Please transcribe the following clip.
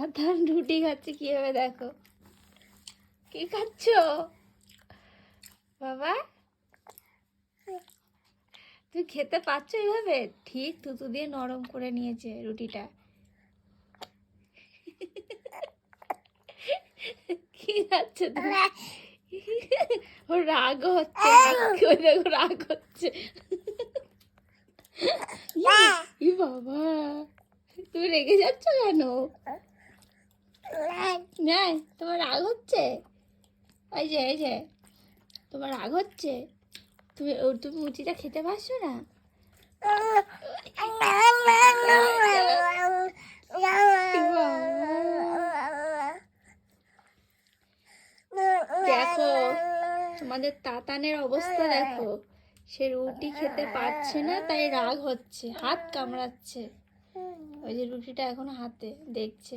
তাতান রুটি খাচ্ছে কিভাবে দেখো। কি খাচ্ছ বাবা? তুমি খেতে পারছো এইভাবে? ঠিক থুতু দিয়ে নরম করে নিয়েছে রুটিটা। কি খাচ্ছ তুমি? ওর রাগ হচ্ছে, ওই দেখো রাগ হচ্ছে। ই বাবা, তুমি রেগে যাচ্ছ কেন? নাই, তোমার রাগ হচ্ছে? এই যে তোমার রাগ হচ্ছে? তুমি তুমি মুচিটা খেতে পারছো না? দেখো তোমাদের তাতানের অবস্থা দেখো, সে রুটি খেতে পারছে না তাই রাগ হচ্ছে, হাত কামড়াচ্ছে। ওই যে রুটিটা এখনো হাতে দেখছে।